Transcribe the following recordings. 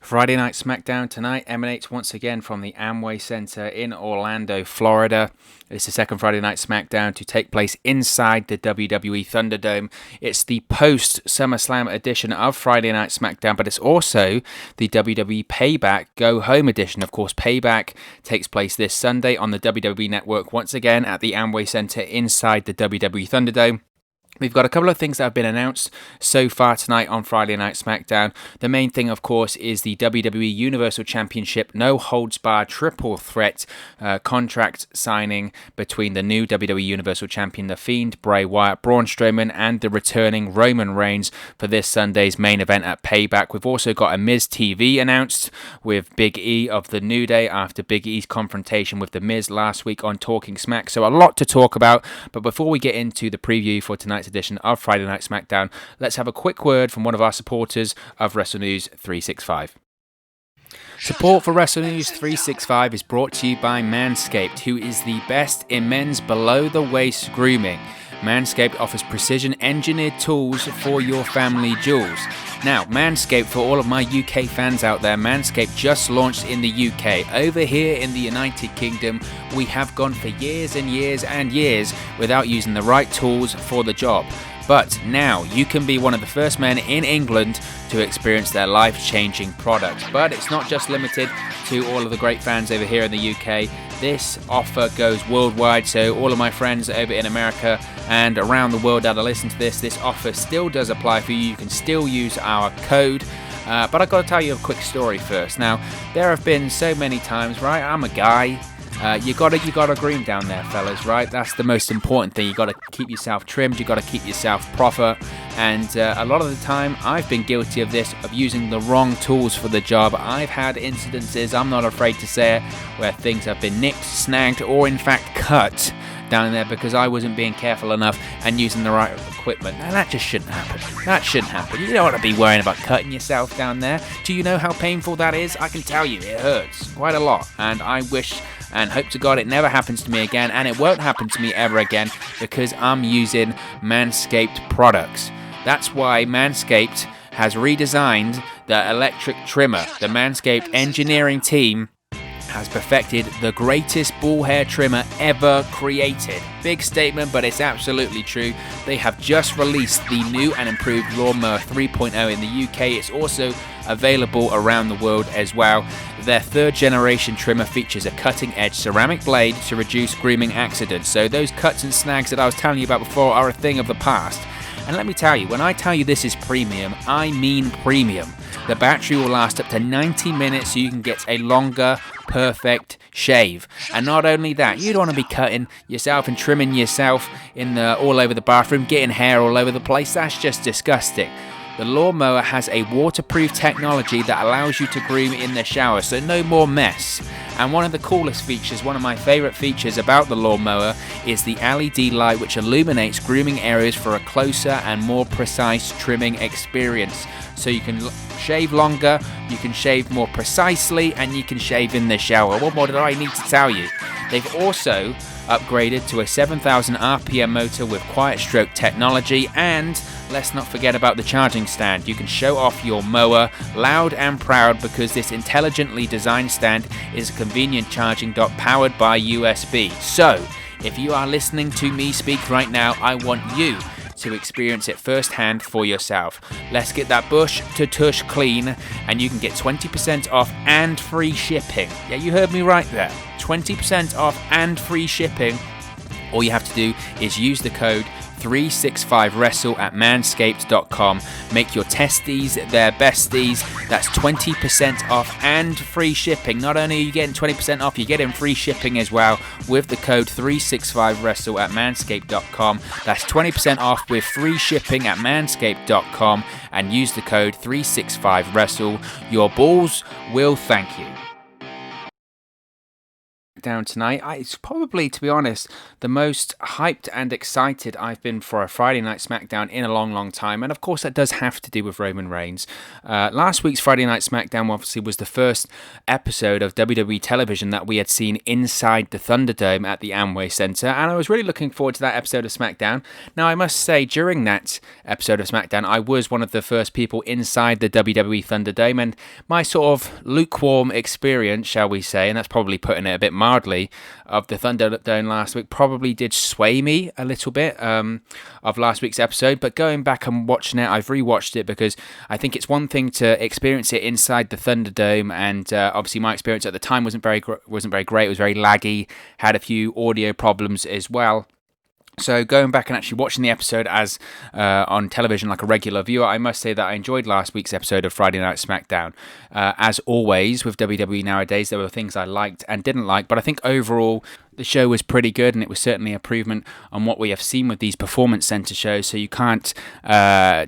Friday Night Smackdown tonight emanates once again from the Amway Center in Orlando, Florida. It's the second Friday Night Smackdown to take place inside the WWE Thunderdome. It's the post-SummerSlam edition of Friday Night Smackdown, but it's also the WWE Payback Go Home edition. Of course, Payback takes place this Sunday on the WWE Network once again at the Amway Center inside the WWE Thunderdome. We've got a couple of things that have been announced so far tonight on Friday Night Smackdown. The main thing, of course, is the WWE Universal Championship no-holds-barred triple threat contract signing between the new WWE Universal Champion, The Fiend, Bray Wyatt, Braun Strowman, and the returning Roman Reigns for this Sunday's main event at Payback. We've also got a Miz TV announced with Big E of the New Day after Big E's confrontation with The Miz last week on Talking Smack. So a lot to talk about, but before we get into the preview for tonight's edition of Friday Night Smackdown, let's have a quick word from one of our supporters of WrestleNews 365. Support for WrestleNews 365 is brought to you by Manscaped, who is the best in men's below-the-waist grooming. Manscaped offers precision-engineered tools for your family jewels. Now, Manscaped, for all of my UK fans out there, Manscaped just launched in the UK. Over here in the United Kingdom, we have gone for years and years and years without using the right tools for the job. But now you can be one of the first men in England to experience their life-changing product. But it's not just limited to all of the great fans over here in the UK. This offer goes worldwide, so all of my friends over in America and around the world that are listening to this offer still does apply for you. You can still use our code. But I've got to tell you a quick story first. Now, there have been so many times, right? I'm a guy. You gotta groom down there, fellas, right? That's the most important thing. You gotta keep yourself trimmed. You gotta keep yourself proper. And a lot of the time, I've been guilty of this, of using the wrong tools for the job. I've had incidences, I'm not afraid to say it, where things have been nicked, snagged, or in fact cut down there because I wasn't being careful enough and using the right equipment. Now that just shouldn't happen. That shouldn't happen. You don't want to be worrying about cutting yourself down there. Do you know how painful that is? I can tell you, it hurts quite a lot. And I wish and hope to God it never happens to me again, and it won't happen to me ever again because I'm using Manscaped products. That's why Manscaped has redesigned the electric trimmer. The Manscaped engineering team has perfected the greatest ball hair trimmer ever created. Big statement, but it's absolutely true. They have just released the new and improved Lawnmower 3.0 in the UK. It's also available around the world as well. Their third generation trimmer features a cutting edge ceramic blade to reduce grooming accidents. So those cuts and snags that I was telling you about before are a thing of the past. And let me tell you, when I tell you this is premium, I mean premium. The battery will last up to 90 minutes so you can get a longer, perfect shave. And not only that, you don't want to be cutting yourself and trimming yourself all over the bathroom, getting hair all over the place. That's just disgusting. The lawnmower has a waterproof technology that allows you to groom in the shower, so no more mess. And one of the coolest features, one of my favorite features about the lawnmower is the LED light which illuminates grooming areas for a closer and more precise trimming experience. So you can shave longer, you can shave more precisely, and you can shave in the shower. What more did I need to tell you? They've also upgraded to a 7,000 RPM motor with quiet stroke technology, and let's not forget about the charging stand. You can show off your mower loud and proud because this intelligently designed stand is a convenient charging dock powered by USB. So, if you are listening to me speak right now, I want you to experience it firsthand for yourself. Let's get that bush to tush clean, and you can get 20% off and free shipping. Yeah, you heard me right there. 20% off and free shipping. All you have to do is use the code 365wrestle at manscaped.com. Make your testes their besties. That's 20% off and free shipping. Not only are you getting 20% off, you're getting free shipping as well with the code 365wrestle at manscaped.com. That's 20% off with free shipping at manscaped.com, and use the code 365wrestle. Your balls will thank you. Down tonight. It's probably, to be honest, the most hyped and excited I've been for a Friday Night SmackDown in a long, long time. And of course, that does have to do with Roman Reigns. Last week's Friday Night SmackDown obviously was the first episode of WWE television that we had seen inside the Thunderdome at the Amway Center. And I was really looking forward to that episode of SmackDown. Now, I must say, during that episode of SmackDown, I was one of the first people inside the WWE Thunderdome. And my sort of lukewarm experience, shall we say, and that's probably putting it a bit mildly, of the Thunderdome last week probably did sway me a little bit of last week's episode. But going back and watching it, I've rewatched it because I think it's one thing to experience it inside the Thunderdome, and obviously my experience at the time wasn't very great. It was very laggy, had a few audio problems as well. So going back and actually watching the episode as on television like a regular viewer, I must say that I enjoyed last week's episode of Friday Night SmackDown. As always with WWE nowadays, there were things I liked and didn't like, but I think overall the show was pretty good, and it was certainly an improvement on what we have seen with these performance center shows, so you can't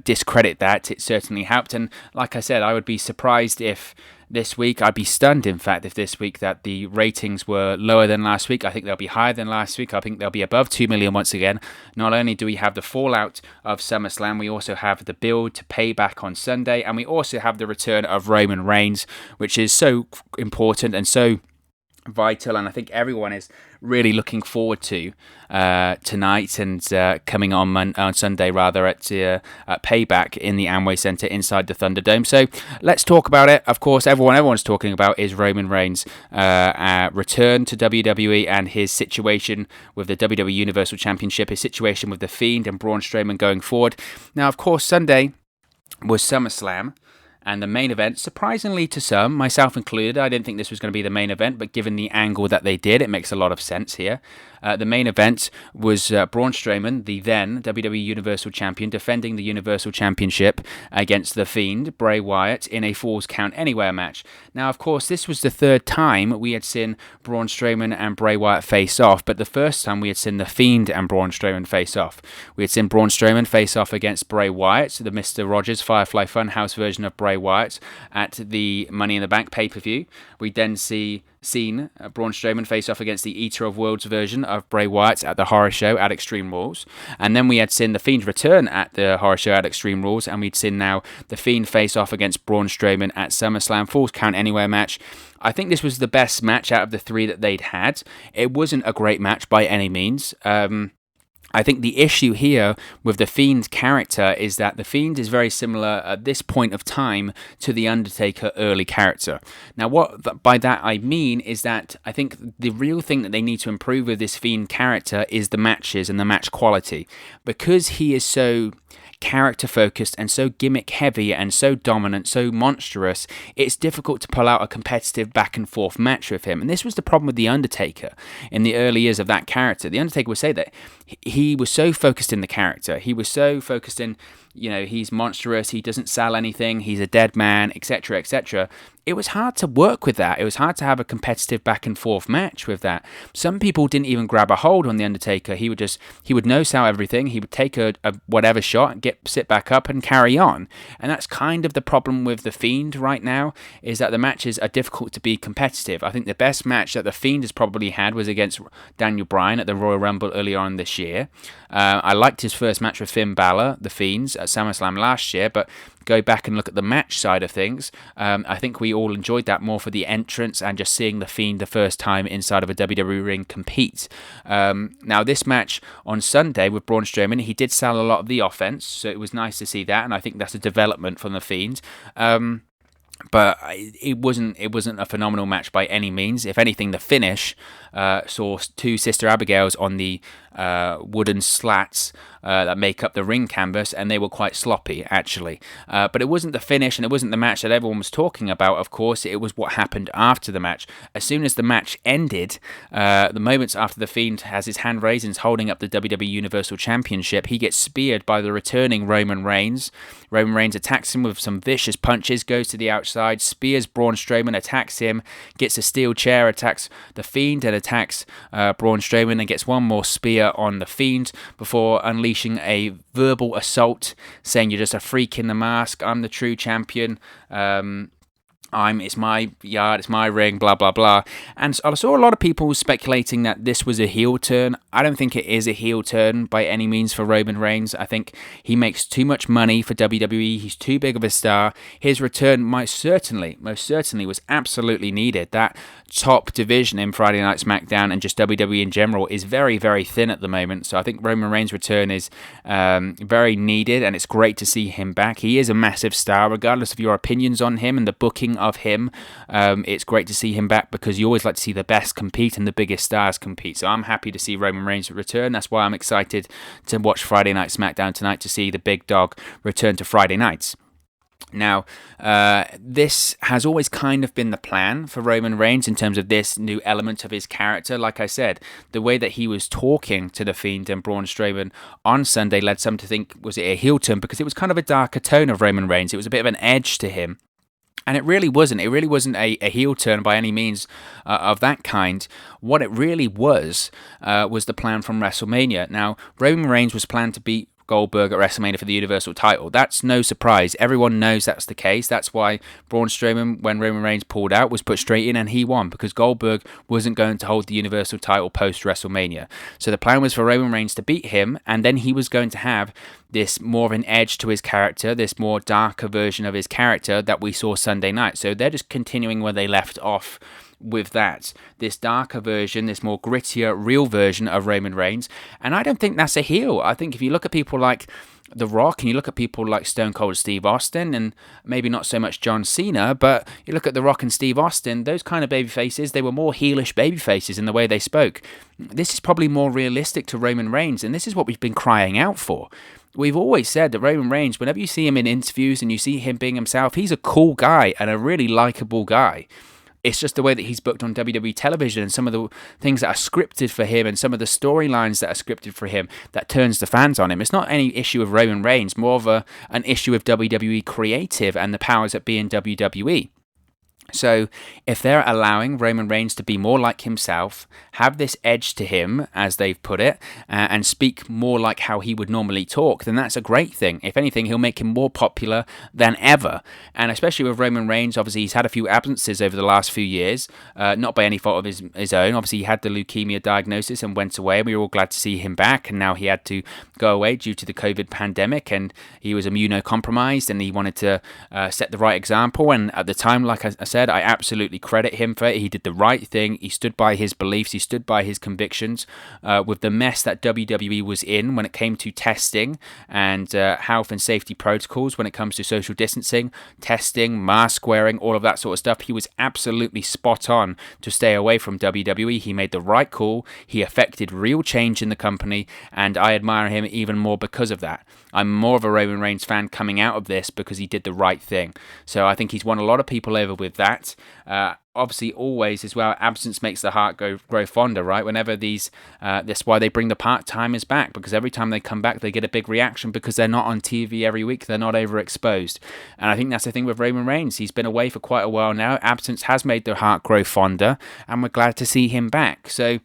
discredit that. It certainly helped, and like I said, I would be surprised if this week, I'd be stunned, in fact, if this week that the ratings were lower than last week. I think they'll be higher than last week. I think they'll be above 2 million once again. Not only do we have the fallout of SummerSlam, we also have the build to Payback on Sunday, and we also have the return of Roman Reigns, which is so important and so vital, and I think everyone is really looking forward to tonight and coming on Sunday rather at Payback in the Amway Center inside the Thunderdome. So let's talk about it. Of course, everyone's talking about is Roman Reigns' return to WWE and his situation with the WWE Universal Championship, his situation with the Fiend and Braun Strowman going forward. Now, of course, Sunday was SummerSlam. And the main event, surprisingly to some, myself included, I didn't think this was going to be the main event, but given the angle that they did, it makes a lot of sense here. The main event was Braun Strowman, the then WWE Universal Champion, defending the Universal Championship against The Fiend, Bray Wyatt, in a Falls Count Anywhere match. Now, of course, this was the third time we had seen Braun Strowman and Bray Wyatt face off, but the first time we had seen The Fiend and Braun Strowman face off. We had seen Braun Strowman face off against Bray Wyatt, the Mr. Rogers Firefly Funhouse version of Bray Wyatt, at the Money in the Bank pay-per-view. We then seen Braun Strowman face off against the Eater of Worlds version of Bray Wyatt at the Horror Show at Extreme Rules. And then we had seen The Fiend return at the Horror Show at Extreme Rules, and we'd seen now The Fiend face off against Braun Strowman at SummerSlam, Falls Count Anywhere match. I think this was the best match out of the three that they'd had. It wasn't a great match by any means. I think the issue here with the Fiend's character is that the Fiend is very similar at this point of time to the Undertaker early character. Now, what by that I mean is that I think the real thing that they need to improve with this Fiend character is the matches and the match quality. Because he is so character focused and so gimmick heavy and so dominant, so monstrous, it's difficult to pull out a competitive back and forth match with him. And this was the problem with The Undertaker in the early years of that character. The Undertaker would say that he was so focused in the character, he was so focused in, he's monstrous, he doesn't sell anything, he's a dead man, etc., etc. It was hard to work with that. It was hard to have a competitive back and forth match with that. Some people didn't even grab a hold on The Undertaker. He would no-sell everything. He would take a whatever shot, sit back up and carry on. And that's kind of the problem with The Fiend right now, is that the matches are difficult to be competitive. I think the best match that The Fiend has probably had was against Daniel Bryan at the Royal Rumble earlier on this year. I liked his first match with Finn Balor, The Fiend's, at SummerSlam last year, but go back and look at the match side of things, I think we all enjoyed that more for the entrance and just seeing The Fiend the first time inside of a WWE ring compete. Now, this match on Sunday with Braun Strowman, he did sell a lot of the offense, so it was nice to see that, and I think that's a development from The Fiend. But it wasn't a phenomenal match by any means. If anything, the finish saw two Sister Abigails on the wooden slats that make up the ring canvas, and they were quite sloppy, actually. But it wasn't the finish, and it wasn't the match that everyone was talking about, of course. It was what happened after the match. As soon as the match ended, the moments after The Fiend has his hand raised and is holding up the WWE Universal Championship, he gets speared by the returning Roman Reigns. Roman Reigns attacks him with some vicious punches, goes to the outside, spears Braun Strowman, attacks him, gets a steel chair, attacks The Fiend, and attacks Braun Strowman, and gets one more spear on The Fiend before unleashing a verbal assault, saying, "You're just a freak in the mask, I'm the true champion." It's my yard, it's my ring, blah, blah, blah. And I saw a lot of people speculating that this was a heel turn. I don't think it is a heel turn by any means for Roman Reigns. I think he makes too much money for WWE. He's too big of a star. His return most certainly was absolutely needed. That top division in Friday Night SmackDown and just WWE in general is very, very thin at the moment. So I think Roman Reigns' return is very needed, and it's great to see him back. He is a massive star, regardless of your opinions on him and the booking of him. It's great to see him back because you always like to see the best compete and the biggest stars compete. So I'm happy to see Roman Reigns return. That's why I'm excited to watch Friday Night SmackDown tonight, to see the big dog return to Friday nights. Now, this has always kind of been the plan for Roman Reigns in terms of this new element of his character. Like I said, the way that he was talking to The Fiend and Braun Strowman on Sunday led some to think, was it a heel turn? Because it was kind of a darker tone of Roman Reigns. It was a bit of an edge to him. And it really wasn't. It really wasn't a heel turn by any means of that kind. What it really was the plan from WrestleMania. Now, Roman Reigns was planned to beat Goldberg at WrestleMania for the Universal title. That's no surprise. Everyone knows that's the case. That's why Braun Strowman, when Roman Reigns pulled out, was put straight in and he won, because Goldberg wasn't going to hold the Universal title post WrestleMania. So the plan was for Roman Reigns to beat him, and then he was going to have this more of an edge to his character, this more darker version of his character that we saw Sunday night. So they're just continuing where they left off with that, this darker version, this more grittier, real version of Roman Reigns. And I don't think that's a heel. I think if you look at people like The Rock and you look at people like Stone Cold Steve Austin, and maybe not so much John Cena, but you look at The Rock and Steve Austin, those kind of baby faces, they were more heelish baby faces in the way they spoke. This is probably more realistic to Roman Reigns, and this is what we've been crying out for. We've always said that Roman Reigns, whenever you see him in interviews and you see him being himself, he's a cool guy and a really likable guy. It's just the way that he's booked on WWE television and some of the things that are scripted for him and some of the storylines that are scripted for him that turns the fans on him. It's not any issue of Roman Reigns, more of an issue of WWE creative and the powers that be in WWE. So if they're allowing Roman Reigns to be more like himself, have this edge to him, as they've put it, and speak more like how he would normally talk, then that's a great thing. If anything, he'll make him more popular than ever. And especially with Roman Reigns, obviously he's had a few absences over the last few years, not by any fault of his own. Obviously he had the leukemia diagnosis and went away. We were all glad to see him back, and now he had to go away due to the COVID pandemic, and he was immunocompromised, and he wanted to set the right example. And at the time, like I said, I absolutely credit him for it. He did the right thing. He stood by his beliefs. He stood by his convictions. With the mess that WWE was in when it came to testing and health and safety protocols, when it comes to social distancing, testing, mask wearing, all of that sort of stuff, he was absolutely spot on to stay away from WWE. He made the right call. He effected real change in the company, and I admire him even more because of that. I'm more of a Roman Reigns fan coming out of this because he did the right thing. So I think he's won a lot of people over with that. Obviously, always as well, absence makes the heart grow fonder, right? Whenever that's why they bring the part-timers back, because every time they come back, they get a big reaction because they're not on TV every week. They're not overexposed. And I think that's the thing with Roman Reigns. He's been away for quite a while now. Absence has made the heart grow fonder, and we're glad to see him back. So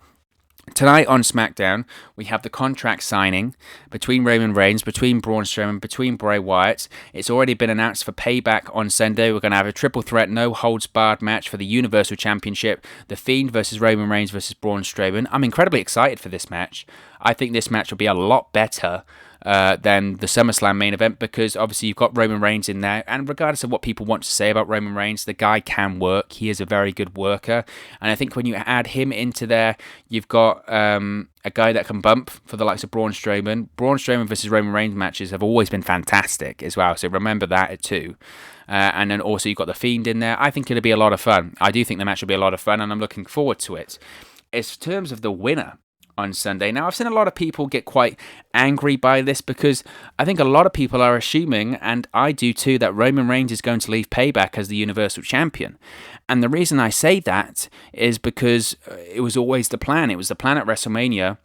tonight on SmackDown, we have the contract signing between Roman Reigns, between Braun Strowman, between Bray Wyatt. It's already been announced for Payback on Sunday. We're going to have a triple threat, no holds barred match for the Universal Championship. The Fiend versus Roman Reigns versus Braun Strowman. I'm incredibly excited for this match. I think this match will be a lot better than the SummerSlam main event, because obviously you've got Roman Reigns in there, and regardless of what people want to say about Roman Reigns, the guy can work. He is a very good worker, and I think when you add him into there, you've got a guy that can bump for the likes of Braun Strowman. Braun Strowman versus Roman Reigns matches have always been fantastic as well, so remember that too. And then also you've got the Fiend in there. I think it'll be a lot of fun. I do think the match will be a lot of fun, and I'm looking forward to it. In terms of the winner on Sunday. Now, I've seen a lot of people get quite angry by this, because I think a lot of people are assuming, and I do too, that Roman Reigns is going to leave Payback as the Universal Champion. And the reason I say that is because it was always the plan. It was the plan at WrestleMania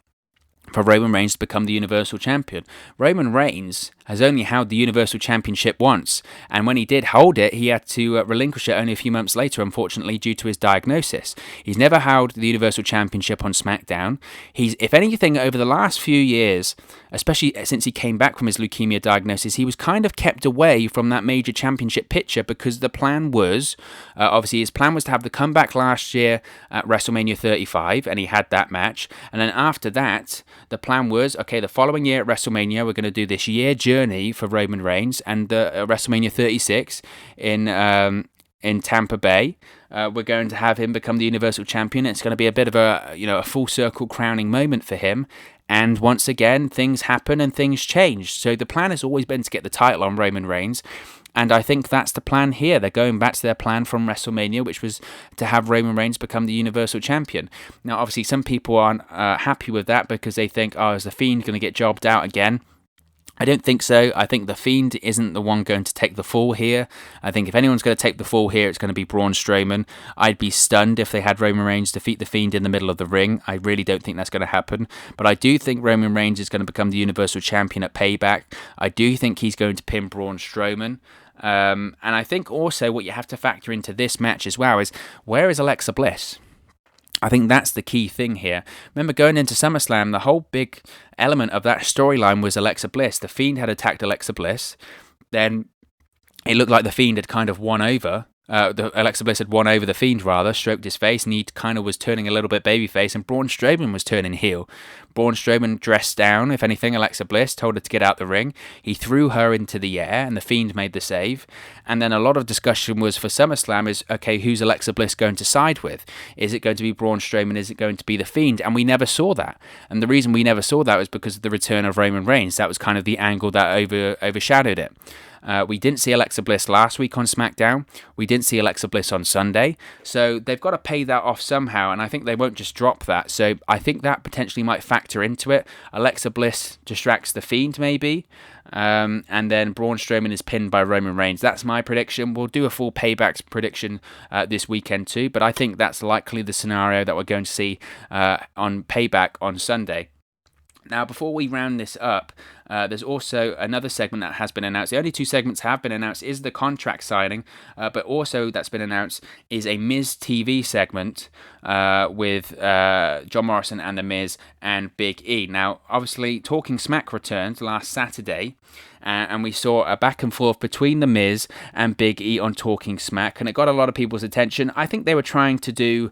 for Roman Reigns to become the Universal Champion. Roman Reigns has only held the Universal Championship once, and when he did hold it, he had to relinquish it only a few months later, unfortunately, due to his diagnosis. He's never held the Universal Championship on SmackDown. He's, if anything, over the last few years, especially since he came back from his leukemia diagnosis, he was kind of kept away from that major championship picture because the plan was, obviously his plan was to have the comeback last year at WrestleMania 35, and he had that match, and then after that, the plan was, okay, the following year at WrestleMania, we're going to do this year journey for Roman Reigns, and WrestleMania 36 in Tampa Bay, we're going to have him become the Universal Champion. It's going to be a bit of a full circle crowning moment for him. And once again, things happen and things change. So the plan has always been to get the title on Roman Reigns. And I think that's the plan here. They're going back to their plan from WrestleMania, which was to have Roman Reigns become the Universal Champion. Now, obviously, some people aren't happy with that because they think, oh, is the Fiend going to get jobbed out again? I don't think so. I think the Fiend isn't the one going to take the fall here. I think if anyone's going to take the fall here, it's going to be Braun Strowman. I'd be stunned if they had Roman Reigns defeat the Fiend in the middle of the ring. I really don't think that's going to happen. But I do think Roman Reigns is going to become the Universal Champion at Payback. I do think he's going to pin Braun Strowman. And I think also what you have to factor into this match as well is, where is Alexa Bliss? I think that's the key thing here. Remember, going into SummerSlam, the whole big element of that storyline was Alexa Bliss. The Fiend had attacked Alexa Bliss. Then it looked like the Fiend had kind of won over. Alexa Bliss had won over the Fiend, rather, stroked his face, and he kind of was turning a little bit babyface, and Braun Strowman was turning heel. Braun Strowman dressed down, if anything, Alexa Bliss, told her to get out the ring. He threw her into the air, and the Fiend made the save. And then a lot of discussion was for SummerSlam is, okay, who's Alexa Bliss going to side with? Is it going to be Braun Strowman? Is it going to be the Fiend? And we never saw that. And the reason we never saw that was because of the return of Roman Reigns. That was kind of the angle that overshadowed it. We didn't see Alexa Bliss last week on SmackDown. We didn't see Alexa Bliss on Sunday. So they've got to pay that off somehow, and I think they won't just drop that. So I think that potentially might factor into it. Alexa Bliss distracts the Fiend, maybe, and then Braun Strowman is pinned by Roman Reigns. That's my prediction. We'll do a full Payback prediction this weekend too, but I think that's likely the scenario that we're going to see on Payback on Sunday. Now, before we round this up, there's also another segment that has been announced. The only two segments have been announced is the contract signing, but also that's been announced is a Miz TV segment with John Morrison and The Miz and Big E. Now, obviously, Talking Smack returned last Saturday, and we saw a back and forth between The Miz and Big E on Talking Smack, and it got a lot of people's attention. I think they were trying to do,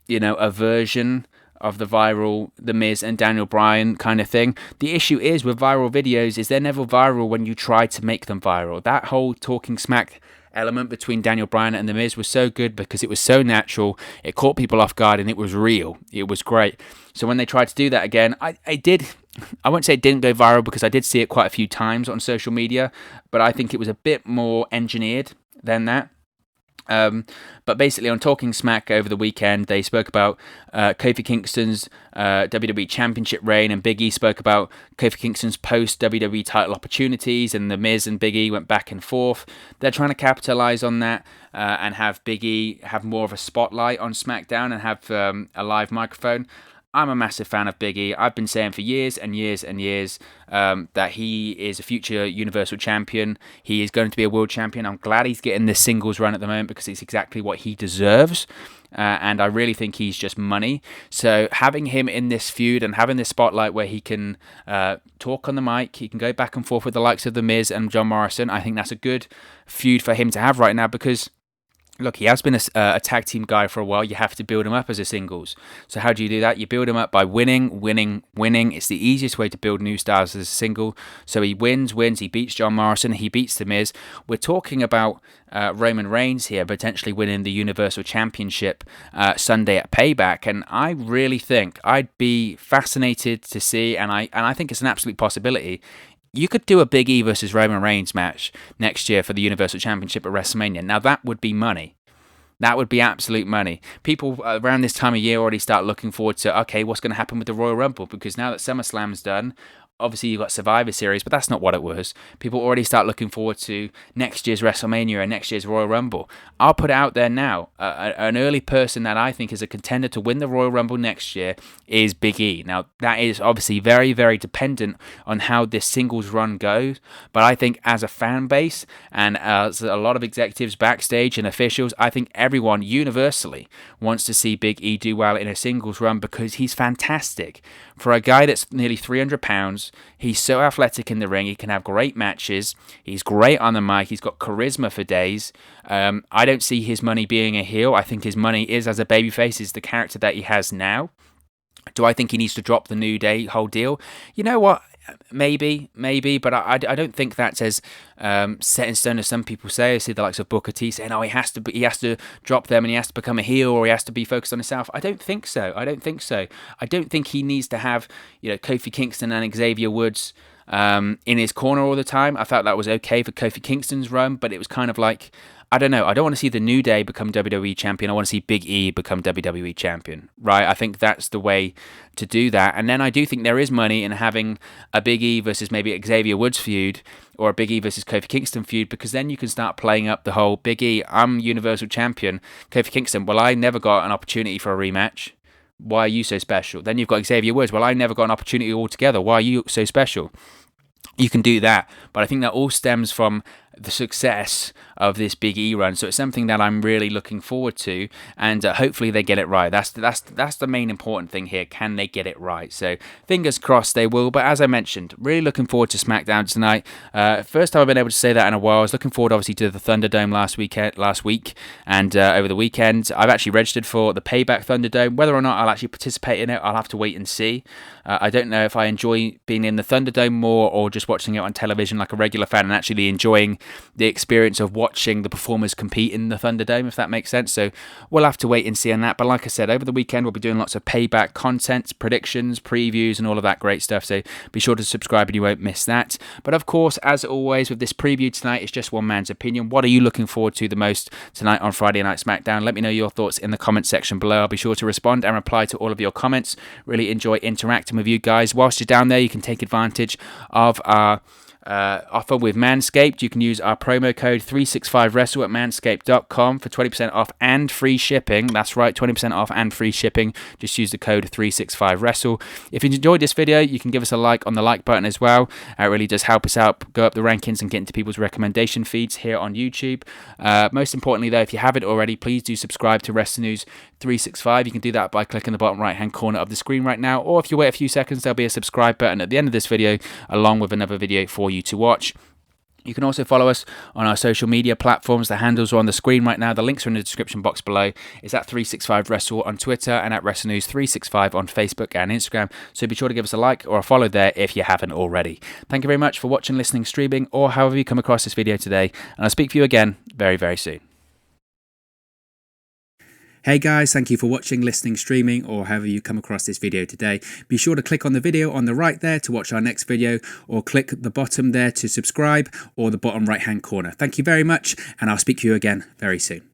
a version of the viral The Miz and Daniel Bryan kind of thing. The issue is with viral videos is they're never viral when you try to make them viral. That whole Talking Smack element between Daniel Bryan and The Miz was so good because it was so natural, it caught people off guard, and it was real. It was great. So when they tried to do that again, I won't say it didn't go viral because I did see it quite a few times on social media, but I think it was a bit more engineered than that. But basically on Talking Smack over the weekend, they spoke about Kofi Kingston's WWE Championship reign, and Big E spoke about Kofi Kingston's post-WWE title opportunities, and The Miz and Big E went back and forth. They're trying to capitalize on that and have Big E have more of a spotlight on SmackDown and have a live microphone. I'm a massive fan of Big E. I've been saying for years and years and years that he is a future Universal Champion. He is going to be a World Champion. I'm glad he's getting this singles run at the moment because it's exactly what he deserves. And I really think he's just money. So having him in this feud and having this spotlight where he can talk on the mic, he can go back and forth with the likes of The Miz and John Morrison, I think that's a good feud for him to have right now because, look, he has been a tag team guy for a while. You have to build him up as a singles. So how do you do that? You build him up by winning. It's the easiest way to build new stars as a single. So he wins. He beats John Morrison. He beats The Miz. We're talking about Roman Reigns here potentially winning the Universal Championship Sunday at Payback. And I really think I'd be fascinated to see, and I think it's an absolute possibility. You could do a Big E versus Roman Reigns match next year for the Universal Championship at WrestleMania. Now, that would be money. That would be absolute money. People around this time of year already start looking forward to, okay, what's going to happen with the Royal Rumble? Because now that SummerSlam's done, obviously you've got Survivor Series, but that's not what it was. People already start looking forward to next year's WrestleMania and next year's Royal Rumble. I'll put it out there now. An early person that I think is a contender to win the Royal Rumble next year is Big E. Now, that is obviously very, very dependent on how this singles run goes, but I think as a fan base and as a lot of executives backstage and officials, I think everyone universally wants to see Big E do well in a singles run because he's fantastic. For a guy that's nearly 300 pounds, he's so athletic in the ring. He can have great matches. He's great on the mic. He's got charisma for days. I don't see his money being a heel. I think his money is as a babyface, is the character that he has now. Do I think he needs to drop the New Day whole deal? You know what? Maybe, but I don't think that's as set in stone as some people say. I see the likes of Booker T saying, "Oh, he has to drop them and he has to become a heel or he has to be focused on himself." I don't think so. I don't think he needs to have Kofi Kingston and Xavier Woods in his corner all the time. I felt that was okay for Kofi Kingston's run, but it was kind of like, I don't know. I don't want to see the New Day become WWE champion. I want to see Big E become WWE champion, right? I think that's the way to do that. And then I do think there is money in having a Big E versus maybe Xavier Woods feud or a Big E versus Kofi Kingston feud, because then you can start playing up the whole Big E, I'm Universal Champion. Kofi Kingston, well, I never got an opportunity for a rematch. Why are you so special? Then you've got Xavier Woods. Well, I never got an opportunity altogether. Why are you so special? You can do that, but I think that all stems from the success of this Big E run. So it's something that I'm really looking forward to, and hopefully they get it right. That's the main important thing here. Can they get it right? So fingers crossed they will. But as I mentioned, really looking forward to SmackDown tonight. First time I've been able to say that in a while. I was looking forward, obviously, to the Thunderdome last week, and over the weekend I've actually registered for the Payback Thunderdome. Whether or not I'll actually participate in it, I'll have to wait and see. I don't know if I enjoy being in the Thunderdome more or just watching it on television like a regular fan and actually enjoying the experience of watching the performers compete in the Thunderdome, if that makes sense. So we'll have to wait and see on that. But like I said, over the weekend we'll be doing lots of Payback content, predictions, previews, and all of that great stuff. So be sure to subscribe and you won't miss that. But of course, as always with this preview tonight, it's just one man's opinion. What are you looking forward to the most tonight on Friday Night SmackDown? Let me know your thoughts in the comment section below. I'll be sure to respond and reply to all of your comments. Really enjoy interacting with you guys. Whilst you're down there, you can take advantage of our offer with Manscaped. You can use our promo code 365wrestle at manscaped.com for 20% off and free shipping. That's right, 20% off and free shipping. Just use the code 365wrestle. If you enjoyed this video, you can give us a like on the like button as well. It really does help us out, go up the rankings and get into people's recommendation feeds here on YouTube. Most importantly though, if you haven't already, please do subscribe to Wrestling News 365. You can do that by clicking the bottom right hand corner of the screen right now, or if you wait a few seconds, there'll be a subscribe button at the end of this video along with another video for you to watch. You can also follow us on our social media platforms. The handles are on the screen right now. The links are in the description box below. It's at 365wrestle on Twitter and at WrestleNews365 on Facebook and Instagram. So be sure to give us a like or a follow there if you haven't already. Thank you very much for watching, listening, streaming, or however you come across this video today. And I'll speak to you again very, very soon. Hey guys, thank you for watching, listening, streaming, or however you come across this video today. Be sure to click on the video on the right there to watch our next video, or click the bottom there to subscribe, or the bottom right hand corner. Thank you very much, and I'll speak to you again very soon.